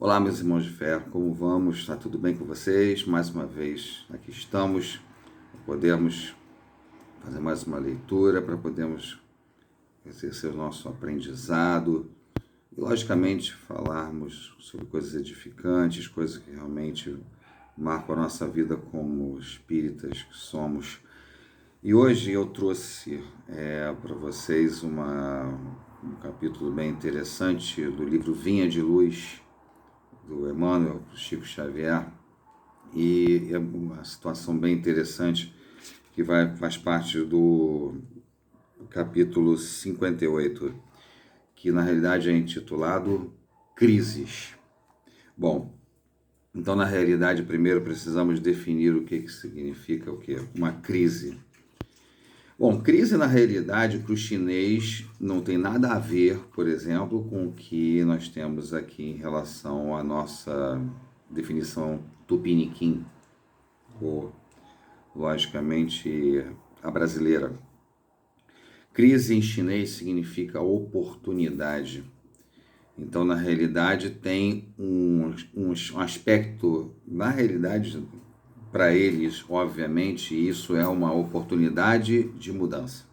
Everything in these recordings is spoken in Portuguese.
Olá, meus irmãos de fé, como vamos? Está tudo bem com vocês? Mais uma vez aqui estamos, podemos fazer mais uma leitura para podermos exercer o nosso aprendizado e, logicamente, falarmos sobre coisas edificantes, coisas que realmente marcam a nossa vida como espíritas que somos. E hoje eu trouxe para vocês um capítulo bem interessante do livro Vinha de Luz, do Emmanuel, do Chico Xavier, e é uma situação bem interessante que faz parte do capítulo 58, que na realidade é intitulado Crises. Bom, então na realidade primeiro precisamos definir o que significa uma crise. Bom, crise na realidade para o chinês não tem nada a ver, por exemplo, com o que nós temos aqui em relação à nossa definição tupiniquim, ou logicamente a brasileira. Crise em chinês significa oportunidade. Então, na realidade, tem um aspecto, na realidade, para eles, obviamente, isso é uma oportunidade de mudança.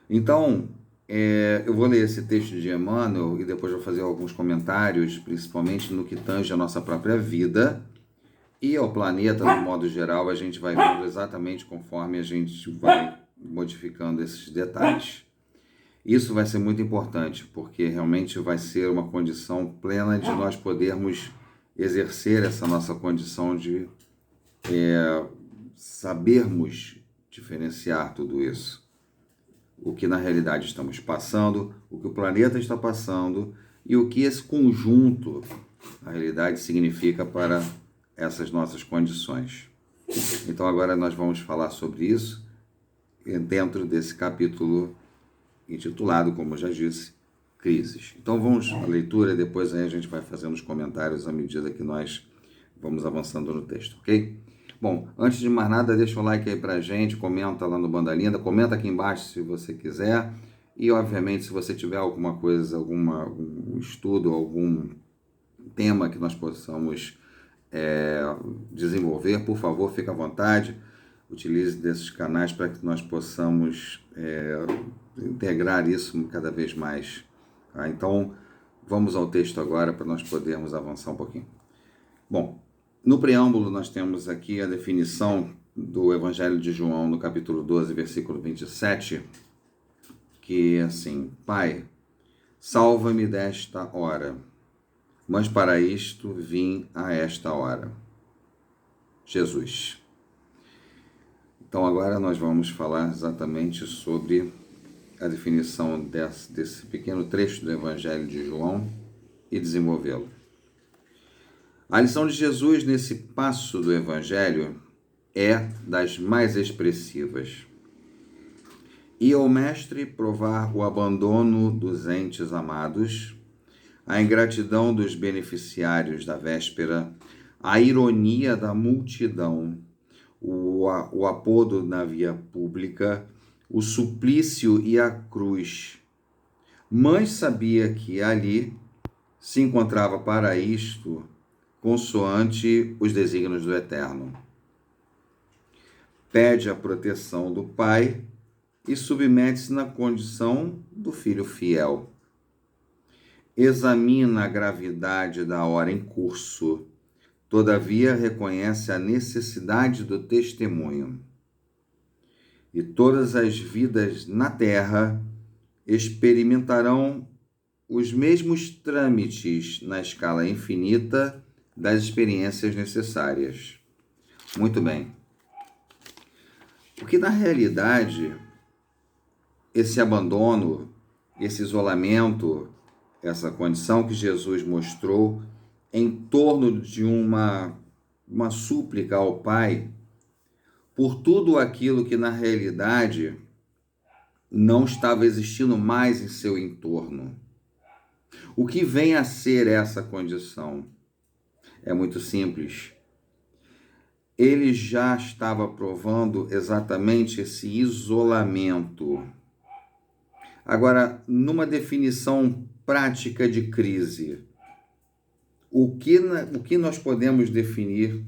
Então, eu vou ler esse texto de Emmanuel e depois vou fazer alguns comentários, principalmente no que tange a nossa própria vida e ao planeta, no modo geral. A gente vai vendo exatamente conforme a gente vai modificando esses detalhes. Isso vai ser muito importante, porque realmente vai ser uma condição plena de nós podermos exercer essa nossa condição de sabermos diferenciar tudo isso. O que na realidade estamos passando, o que o planeta está passando e o que esse conjunto, na realidade, significa para essas nossas condições. Então agora nós vamos falar sobre isso dentro desse capítulo intitulado, como eu já disse, Crises. Então vamos à leitura e depois aí a gente vai fazendo os comentários à medida que nós vamos avançando no texto, ok? Bom, antes de mais nada, deixa o like aí pra gente, comenta lá no Banda Linda, comenta aqui embaixo se você quiser e, obviamente, se você tiver alguma coisa, algum estudo, algum tema que nós possamos desenvolver, por favor, fique à vontade, utilize desses canais para que nós possamos integrar isso cada vez mais. Tá? Então, vamos ao texto agora para nós podermos avançar um pouquinho. Bom, no preâmbulo nós temos aqui a definição do Evangelho de João, no capítulo 12, versículo 27, que é assim: Pai, salva-me desta hora, mas para isto vim a esta hora. Jesus. Então agora nós vamos falar exatamente sobre a definição desse pequeno trecho do Evangelho de João e desenvolvê-lo. A lição de Jesus nesse passo do Evangelho é das mais expressivas. E ao Mestre provar o abandono dos entes amados, a ingratidão dos beneficiários da véspera, a ironia da multidão, o apodo na via pública, o suplício e a cruz. Mas sabia que ali se encontrava para isto consoante os desígnios do Eterno. Pede a proteção do Pai e submete-se na condição do filho fiel. Examina a gravidade da hora em curso, todavia reconhece a necessidade do testemunho. E todas as vidas na terra experimentarão os mesmos trâmites na escala infinita das experiências necessárias. Muito bem. Porque na realidade, esse abandono, esse isolamento, essa condição que Jesus mostrou em torno de uma súplica ao Pai por tudo aquilo que na realidade não estava existindo mais em seu entorno. O que vem a ser essa condição? É muito simples. Ele já estava provando exatamente esse isolamento. Agora, numa definição prática de crise, O que nós podemos definir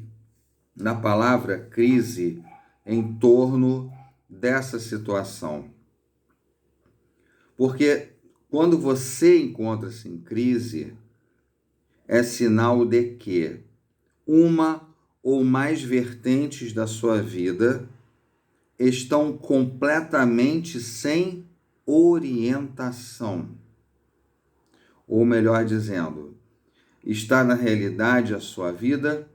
na palavra crise em torno dessa situação? Porque quando você encontra-se em crise, é sinal de que uma ou mais vertentes da sua vida estão completamente sem orientação. Ou melhor dizendo, está na realidade a sua vida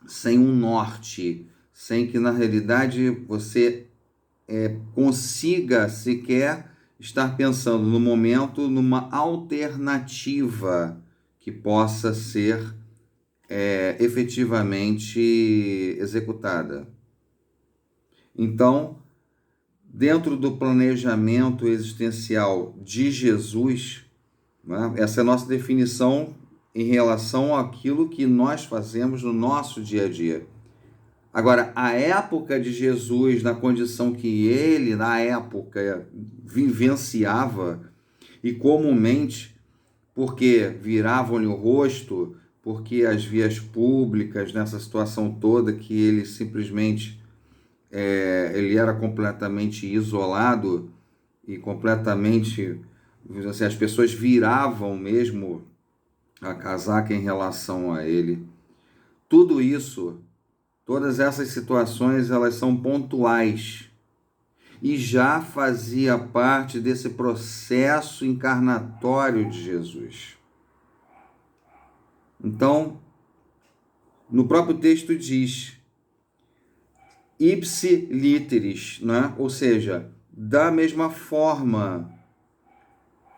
sem um norte, sem que na realidade você consiga sequer estar pensando no momento numa alternativa que possa ser efetivamente executada. Então, dentro do planejamento existencial de Jesus, né, essa é a nossa definição em relação àquilo que nós fazemos no nosso dia a dia. Agora, a época de Jesus, na condição que ele, na época, vivenciava, e comumente, porque viravam-lhe o rosto, porque as vias públicas, nessa situação toda, que ele simplesmente, ele era completamente isolado e completamente, assim, as pessoas viravam mesmo a casaca em relação a ele. Tudo isso, todas essas situações, elas são pontuais e já fazia parte desse processo encarnatório de Jesus. Então, no próprio texto diz, ipsi literis, né? Ou seja, da mesma forma,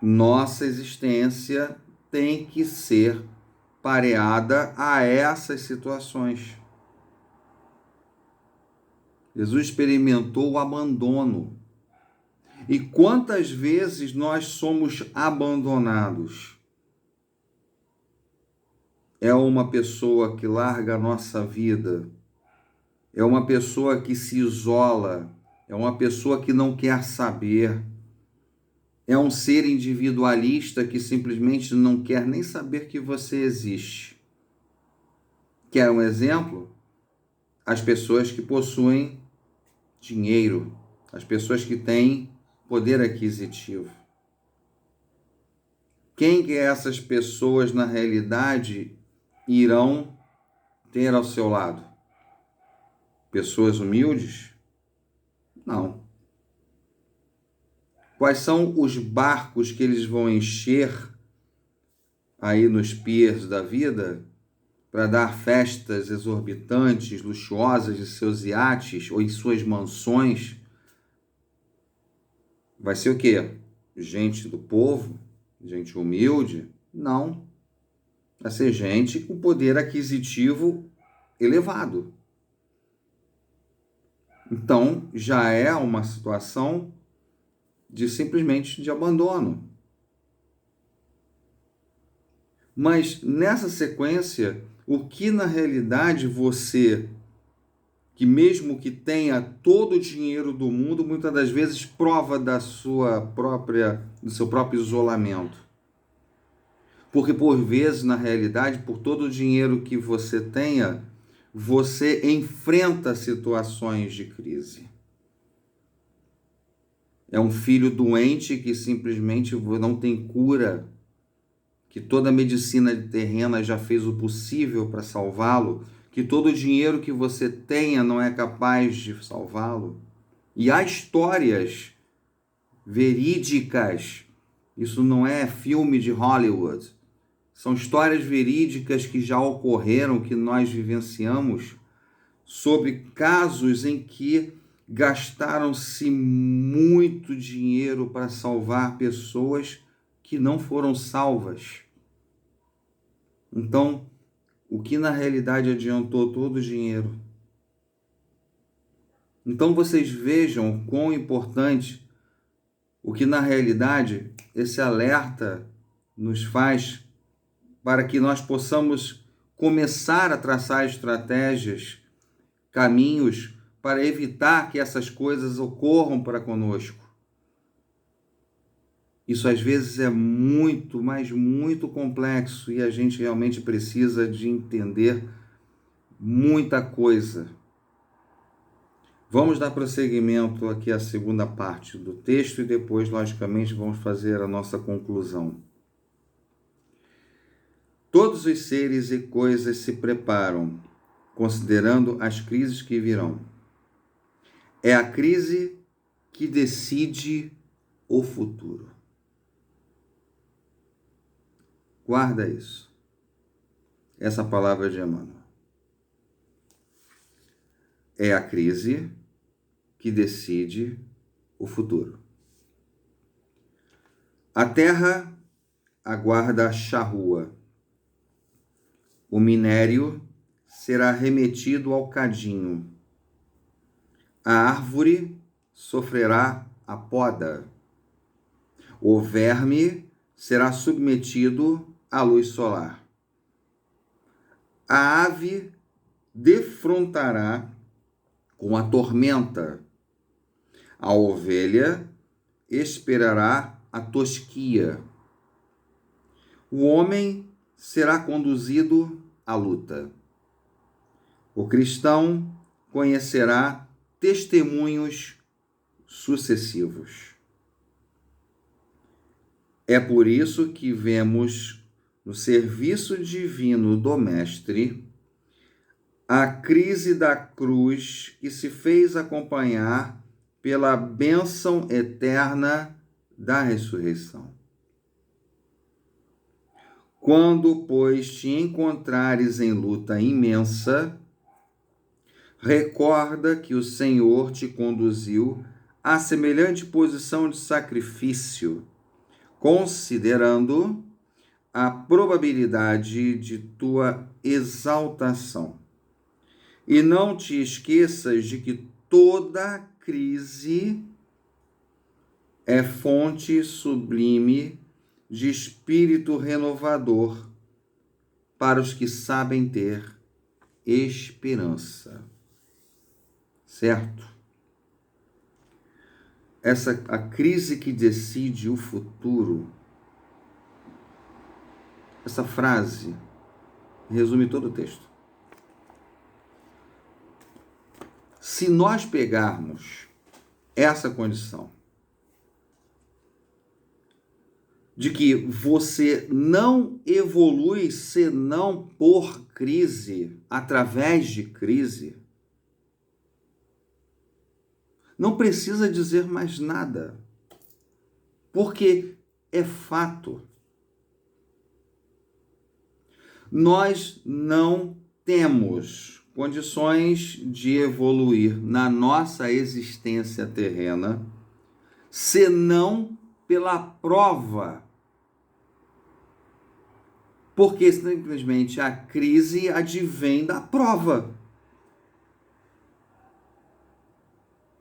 nossa existência tem que ser pareada a essas situações. Jesus experimentou o abandono. E quantas vezes nós somos abandonados? É uma pessoa que larga a nossa vida, é uma pessoa que se isola, é uma pessoa que não quer saber, é um ser individualista que simplesmente não quer nem saber que você existe. Quer um exemplo? As pessoas que possuem dinheiro, as pessoas que têm poder aquisitivo. Quem que essas pessoas, na realidade, irão ter ao seu lado? Pessoas humildes? Não. Quais são os barcos que eles vão encher aí nos piers da vida para dar festas exorbitantes, luxuosas de seus iates ou em suas mansões? Vai ser o quê? Gente do povo? Gente humilde? Não. Vai ser gente com poder aquisitivo elevado. Então, já é uma situação de simplesmente de abandono. Mas nessa sequência, o que na realidade você, que mesmo que tenha todo o dinheiro do mundo, muitas das vezes prova do seu próprio isolamento. Porque por vezes, na realidade, por todo o dinheiro que você tenha, você enfrenta situações de crise. É um filho doente que simplesmente não tem cura, que toda a medicina terrena já fez o possível para salvá-lo, que todo o dinheiro que você tenha não é capaz de salvá-lo. E há histórias verídicas, isso não é filme de Hollywood, são histórias verídicas que já ocorreram, que nós vivenciamos, sobre casos em que gastaram-se muito dinheiro para salvar pessoas que não foram salvas. Então, o que na realidade adiantou todo o dinheiro? Então, vocês vejam quão importante o que na realidade esse alerta nos faz para que nós possamos começar a traçar estratégias, caminhos para evitar que essas coisas ocorram para conosco. Isso às vezes é muito, mas muito complexo e a gente realmente precisa de entender muita coisa. Vamos dar prosseguimento aqui à segunda parte do texto e depois, logicamente, vamos fazer a nossa conclusão. Todos os seres e coisas se preparam, considerando as crises que virão. É a crise que decide o futuro. Guarda isso. Essa palavra de Emmanuel. É a crise que decide o futuro. A terra aguarda a charrua. O minério será remetido ao cadinho. A árvore sofrerá a poda. O verme será submetido à luz solar. A ave defrontará com a tormenta. A ovelha esperará a tosquia. O homem será conduzido à luta. O cristão conhecerá testemunhos sucessivos. É por isso que vemos no serviço divino do Mestre a crise da cruz que se fez acompanhar pela bênção eterna da ressurreição. Quando, pois, te encontrares em luta imensa, recorda que o Senhor te conduziu a semelhante posição de sacrifício, considerando a probabilidade de tua exaltação. E não te esqueças de que toda crise é fonte sublime de espírito renovador para os que sabem ter esperança. Certo? A crise que decide o futuro, essa frase resume todo o texto. Se nós pegarmos essa condição de que você não evolui senão por crise, através de crise, não precisa dizer mais nada, porque é fato. Nós não temos condições de evoluir na nossa existência terrena, senão pela prova. Porque simplesmente a crise advém da prova.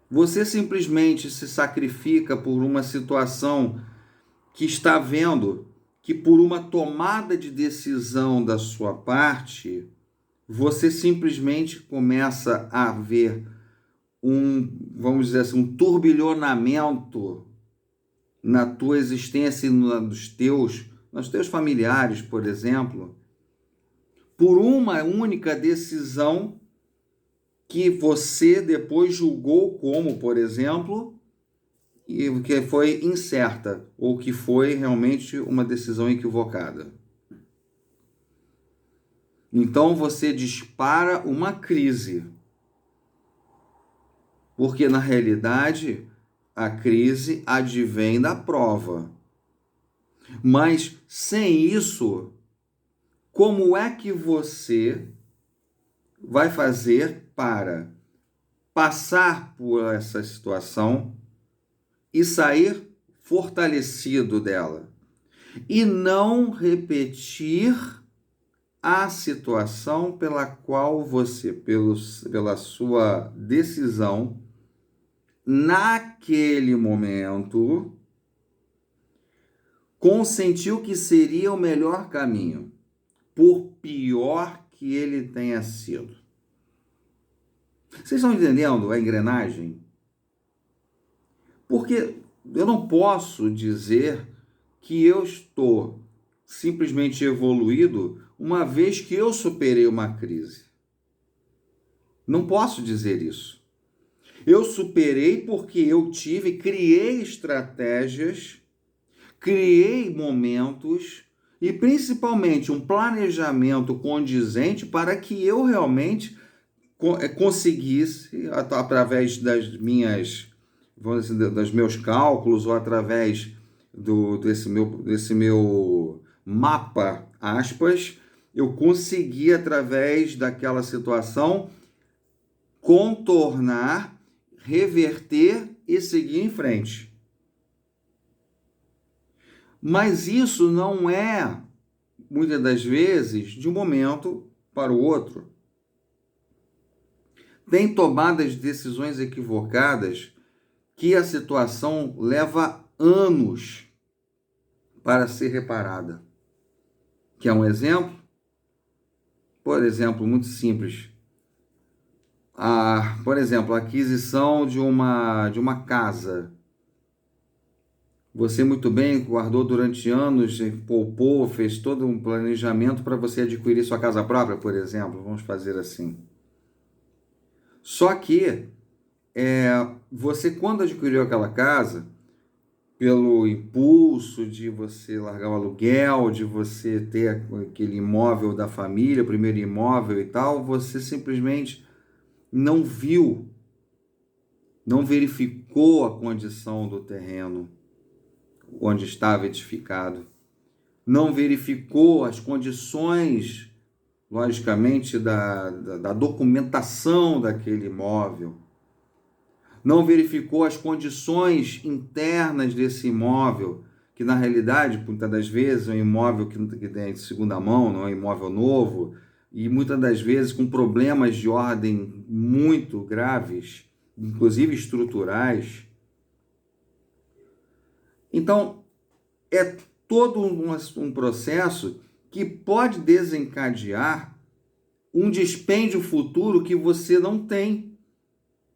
Você simplesmente se sacrifica por uma situação que está vendo que por uma tomada de decisão da sua parte, você simplesmente começa a ver vamos dizer assim, um turbilhonamento na tua existência e nos teus familiares, por exemplo, por uma única decisão que você depois julgou como, por exemplo, e que foi incerta, ou que foi realmente uma decisão equivocada. Então você dispara uma crise, porque na realidade a crise advém da prova. Mas sem isso, como é que você vai fazer para passar por essa situação e sair fortalecido dela? E não repetir a situação pela qual você, pela sua decisão, naquele momento, consentiu que seria o melhor caminho, por pior que ele tenha sido. Vocês estão entendendo a engrenagem? Porque eu não posso dizer que eu estou simplesmente evoluído uma vez que eu superei uma crise. Não posso dizer isso. Eu superei porque eu criei estratégias, criei momentos e principalmente um planejamento condizente para que eu realmente conseguisse, através das minhas, vamos dizer, dos meus cálculos ou através desse meu mapa, aspas, eu consegui, através daquela situação, contornar, reverter e seguir em frente. Mas isso não é, muitas das vezes, de um momento para o outro. Tem tomadas de decisões equivocadas que a situação leva anos para ser reparada. Quer um exemplo? Por exemplo, muito simples. Por exemplo, a aquisição de uma casa. Você muito bem guardou durante anos, poupou, fez todo um planejamento para você adquirir sua casa própria, por exemplo. Vamos fazer assim. Só que você, quando adquiriu aquela casa, pelo impulso de você largar o aluguel, de você ter aquele imóvel da família, o primeiro imóvel e tal, você simplesmente não viu, não verificou a condição do terreno onde estava edificado, não verificou as condições, logicamente, da documentação daquele imóvel, não verificou as condições internas desse imóvel, que na realidade, muitas das vezes, é um imóvel que tem de segunda mão, não é um imóvel novo, e muitas das vezes com problemas de ordem muito graves, inclusive estruturais. Então, é todo um processo que pode desencadear um dispêndio futuro que você não tem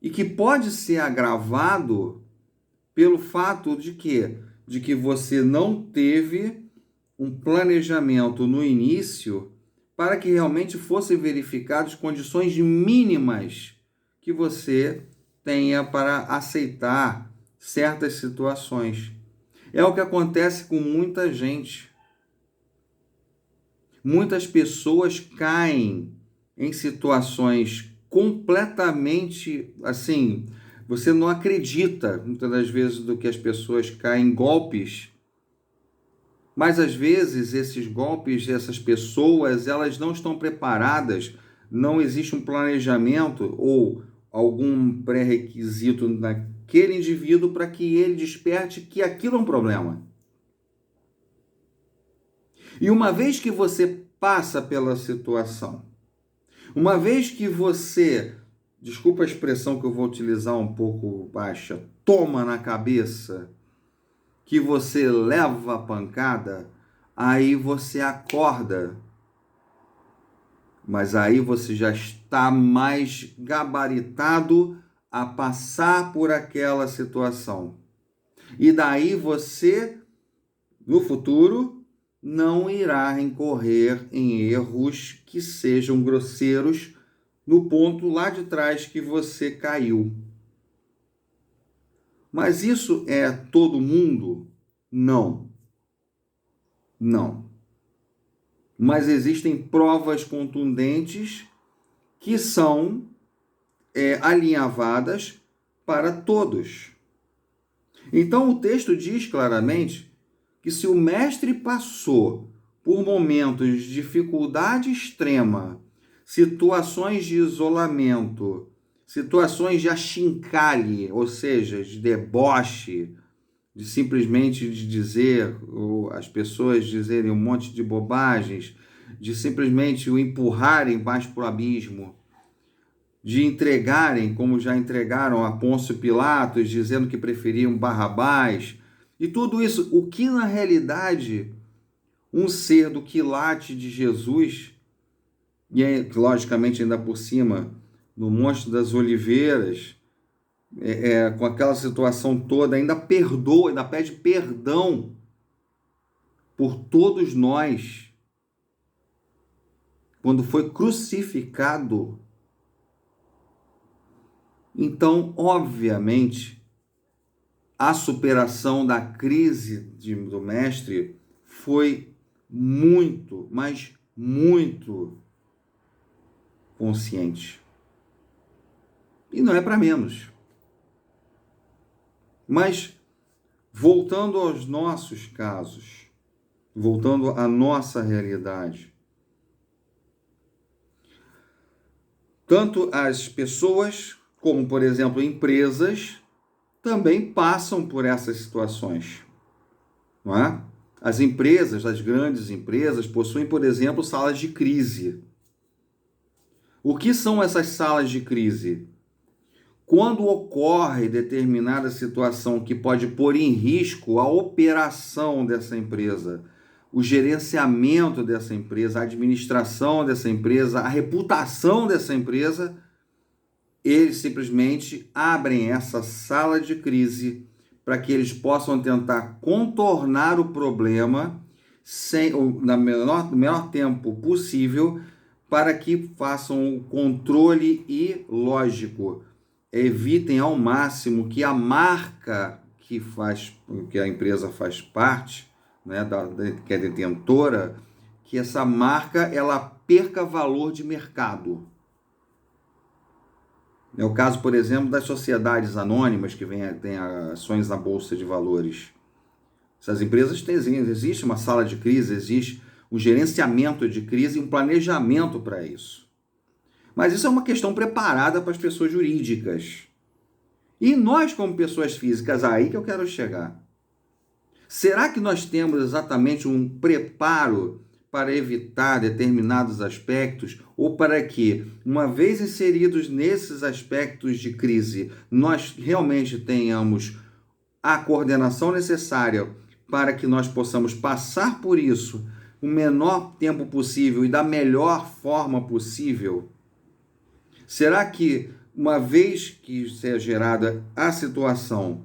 e que pode ser agravado pelo fato de que você não teve um planejamento no início para que realmente fossem verificadas condições mínimas que você tenha para aceitar certas situações. É o que acontece com muita gente. Muitas pessoas caem em situações completamente, assim, você não acredita, muitas das vezes, do que as pessoas caem em golpes, mas às vezes esses golpes, essas pessoas, elas não estão preparadas, não existe um planejamento ou algum pré-requisito naquele indivíduo para que ele desperte que aquilo é um problema. E uma vez que você passa pela situação, uma vez que você, desculpa a expressão que eu vou utilizar um pouco baixa, toma na cabeça, que você leva a pancada, aí você acorda. Mas aí você já está mais gabaritado a passar por aquela situação. E daí você, no futuro, não irá incorrer em erros que sejam grosseiros no ponto lá de trás que você caiu. Mas isso é todo mundo? Não. Não. Mas existem provas contundentes que são alinhavadas para todos. Então o texto diz claramente que se o mestre passou por momentos de dificuldade extrema, situações de isolamento, situações de achincalhe, ou seja, de deboche, de simplesmente de dizer, ou as pessoas dizerem um monte de bobagens, de simplesmente o empurrarem mais para o abismo, de entregarem, como já entregaram a Pôncio Pilatos, dizendo que preferiam Barrabás, e tudo isso, o que na realidade um ser do quilate de Jesus, e logicamente ainda por cima, no Monte das Oliveiras, com aquela situação toda, ainda perdoa, ainda pede perdão por todos nós, quando foi crucificado. Então, obviamente, a superação da crise do mestre foi muito, mas muito consciente. E não é para menos. Mas, voltando aos nossos casos, voltando à nossa realidade, tanto as pessoas, como, por exemplo, empresas, também passam por essas situações, não é? As empresas, as grandes empresas, possuem, por exemplo, salas de crise. O que são essas salas de crise? Quando ocorre determinada situação que pode pôr em risco a operação dessa empresa, o gerenciamento dessa empresa, a administração dessa empresa, a reputação dessa empresa, eles simplesmente abrem essa sala de crise para que eles possam tentar contornar o problema no menor tempo possível, para que façam o controle e, lógico, evitem ao máximo que a marca que a empresa faz parte, né, que é detentora, que essa marca ela perca valor de mercado. É o caso, por exemplo, das sociedades anônimas que têm ações na Bolsa de Valores. Essas empresas existe uma sala de crise, existe um gerenciamento de crise e um planejamento para isso. Mas isso é uma questão preparada para as pessoas jurídicas. E nós, como pessoas físicas, aí que eu quero chegar. Será que nós temos exatamente um preparo para evitar determinados aspectos, ou para que, uma vez inseridos nesses aspectos de crise, nós realmente tenhamos a coordenação necessária para que nós possamos passar por isso o menor tempo possível e da melhor forma possível? Será que, uma vez que seja gerada a situação,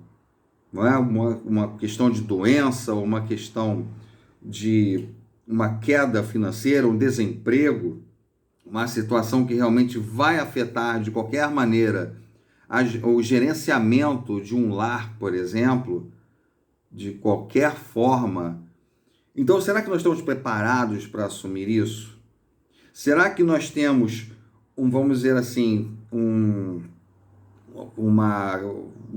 não é? Uma questão de doença, uma questão de uma queda financeira, um desemprego, uma situação que realmente vai afetar de qualquer maneira o gerenciamento de um lar, por exemplo, de qualquer forma. Então, será que nós estamos preparados para assumir isso? Será que nós temos, vamos dizer assim, um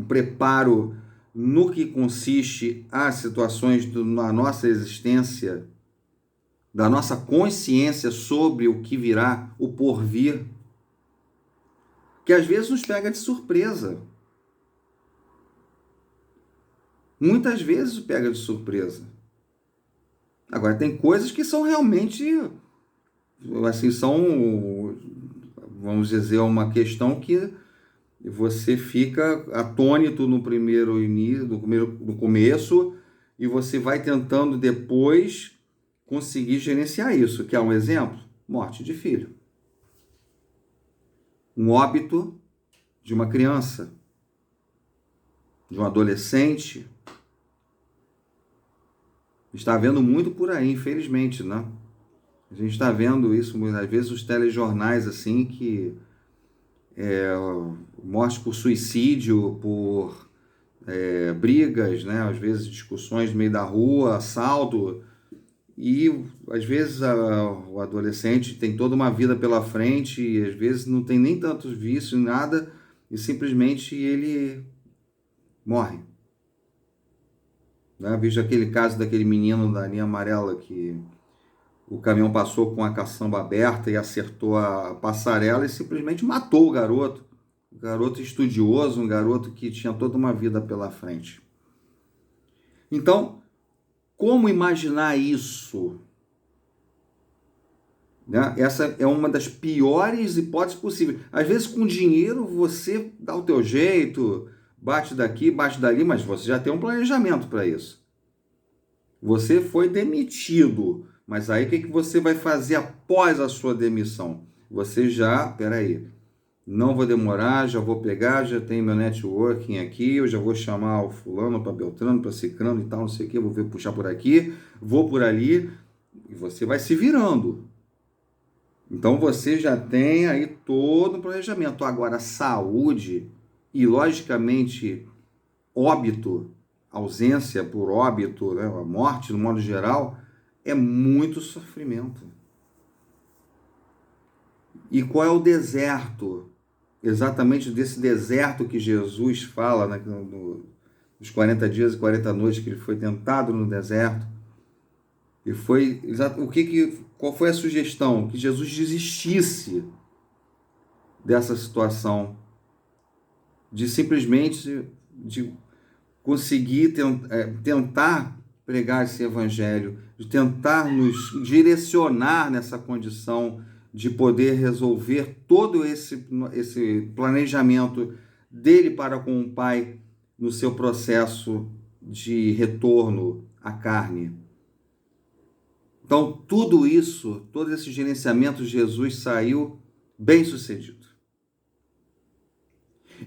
preparo no que consiste as situações da nossa existência, da nossa consciência sobre o que virá, o porvir, que às vezes nos pega de surpresa. Muitas vezes pega de surpresa. Agora, tem coisas que são realmente, assim, vamos dizer, uma questão que você fica atônito no começo, e você vai tentando depois conseguir gerenciar isso. Quer um exemplo? Morte de filho. Um óbito de uma criança, de um adolescente. Está havendo muito por aí, infelizmente, né? A gente está vendo isso, às vezes, os telejornais, assim, que morte por suicídio, por brigas, né? Às vezes discussões no meio da rua, assalto, e às vezes o adolescente tem toda uma vida pela frente e às vezes não tem nem tantos vícios, nada, e simplesmente ele morre. Né? Veja aquele caso daquele menino da linha amarela que o caminhão passou com a caçamba aberta e acertou a passarela e simplesmente matou o garoto. Um garoto estudioso, um garoto que tinha toda uma vida pela frente. Então, como imaginar isso? Né? Essa é uma das piores hipóteses possíveis. Às vezes, com dinheiro, você dá o teu jeito, bate daqui, bate dali, mas você já tem um planejamento para isso. Você foi demitido, mas aí o que você vai fazer após a sua demissão? Você já, peraí, Não vou demorar, já vou pegar, já tenho meu networking aqui, eu já vou chamar o fulano para Beltrano, para Cicrano e tal, não sei o que, vou ver, puxar por aqui, vou por ali, e você vai se virando. Então você já tem aí todo o planejamento. Agora, saúde e, logicamente, óbito, ausência por óbito, né, a morte, no modo geral, é muito sofrimento. E qual é o deserto? Exatamente desse deserto que Jesus fala, né, nos 40 dias e 40 noites que ele foi tentado no deserto. E foi qual foi a sugestão? Que Jesus desistisse dessa situação, de simplesmente de conseguir tentar pregar esse evangelho, de tentar nos direcionar nessa condição de poder resolver todo esse planejamento dele para com o Pai no seu processo de retorno à carne. Então, tudo isso, todo esse gerenciamento, Jesus saiu bem sucedido.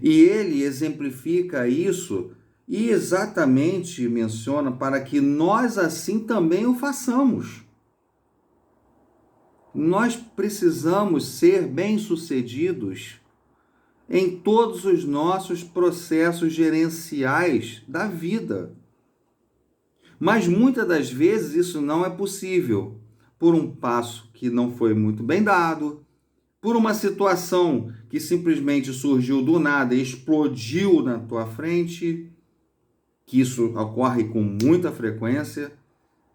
E ele exemplifica isso e exatamente menciona para que nós assim também o façamos. Nós precisamos ser bem-sucedidos em todos os nossos processos gerenciais da vida. Mas muitas das vezes isso não é possível por um passo que não foi muito bem dado, por uma situação que simplesmente surgiu do nada e explodiu na tua frente, que isso ocorre com muita frequência.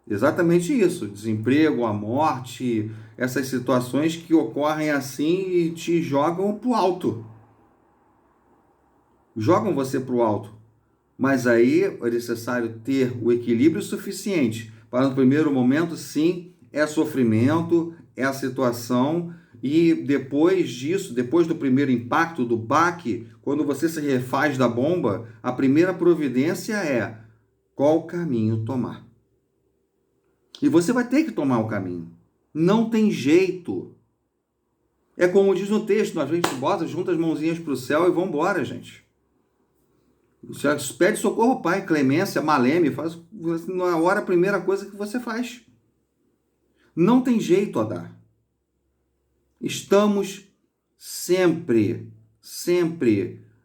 Exatamente isso, desemprego, a morte, essas situações que ocorrem assim e te jogam para o alto. Jogam você para o alto. Mas aí é necessário ter o equilíbrio suficiente para, no primeiro momento, sim, é sofrimento, é a situação, e depois disso, depois do primeiro impacto, do baque, quando você se refaz da bomba, a primeira providência é qual caminho tomar. E você vai ter que tomar o caminho. Não tem jeito. É como diz no texto, a gente bota, junta as mãozinhas para o céu e vamos embora, gente. Você pede socorro ao Pai, clemência, maleme, faz na hora a primeira coisa que você faz. Não tem jeito a dar. Estamos sempre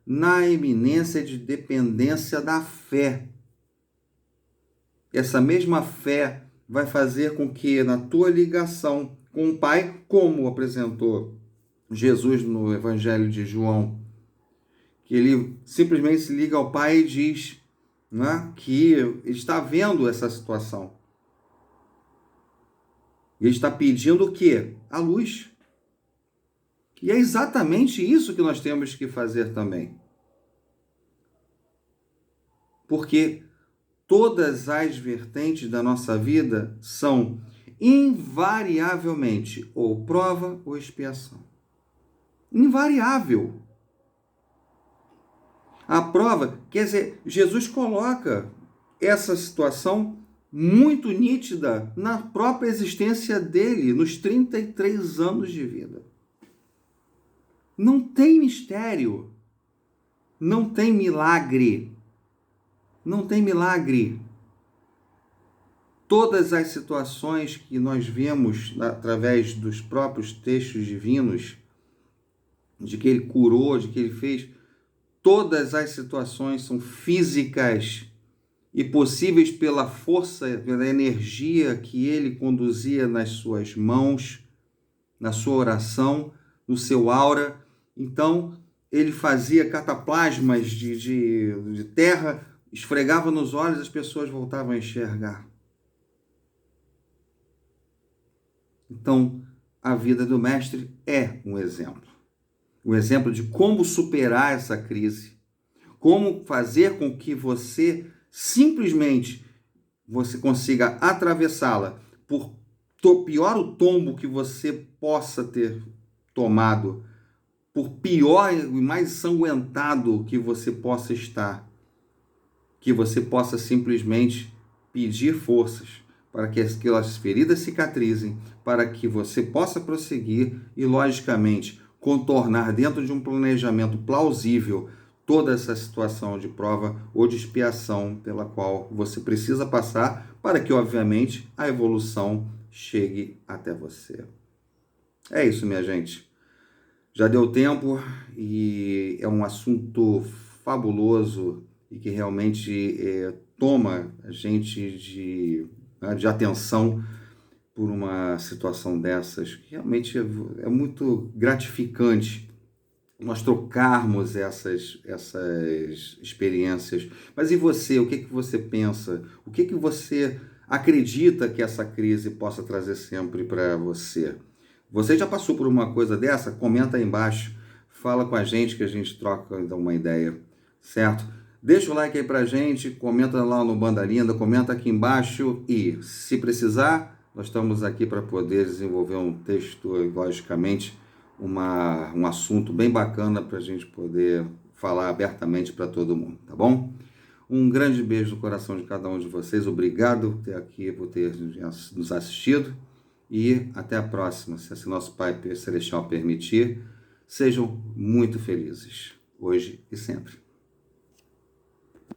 na iminência de dependência da fé. Essa mesma fé vai fazer com que na tua ligação com o Pai, como apresentou Jesus no Evangelho de João, que ele simplesmente se liga ao Pai e diz, né, que ele está vendo essa situação. Ele está pedindo o quê? A luz. E é exatamente isso que nós temos que fazer também. Porque todas as vertentes da nossa vida são invariavelmente ou prova ou expiação. Invariável. A prova, quer dizer, Jesus coloca essa situação muito nítida na própria existência dele, nos 33 anos de vida. Não tem mistério, não tem milagre, não tem milagre. Todas as situações que nós vemos através dos próprios textos divinos, de que ele curou, de que ele fez, todas as situações são físicas e possíveis pela força, pela energia que ele conduzia nas suas mãos, na sua oração, no seu aura. Então, ele fazia cataplasmas de terra, esfregava nos olhos, as pessoas voltavam a enxergar. Então, a vida do mestre é um exemplo. Um exemplo de como superar essa crise. Como fazer com que você simplesmente você consiga atravessá-la, por pior o tombo que você possa ter tomado, por pior e mais ensanguentado que você possa estar, que você possa simplesmente pedir forças para que aquelas feridas cicatrizem, para que você possa prosseguir e, logicamente, contornar dentro de um planejamento plausível toda essa situação de prova ou de expiação pela qual você precisa passar para que, obviamente, a evolução chegue até você. É isso, minha gente. Já deu tempo e é um assunto fabuloso e que realmente toma a gente de atenção por uma situação dessas, que realmente é muito gratificante nós trocarmos essas experiências. Mas e você? O que que você pensa? O que que você acredita que essa crise possa trazer sempre para você? Você já passou por uma coisa dessa? Comenta aí embaixo, fala com a gente que a gente troca então, uma ideia, certo? Deixa o like aí pra gente, comenta lá no Banda Linda, comenta aqui embaixo e, se precisar, nós estamos aqui para poder desenvolver um texto, logicamente, um assunto bem bacana para a gente poder falar abertamente para todo mundo, tá bom? Um grande beijo no coração de cada um de vocês, obrigado por ter nos assistido e até a próxima, se assim nosso Pai Celestial permitir, sejam muito felizes, hoje e sempre.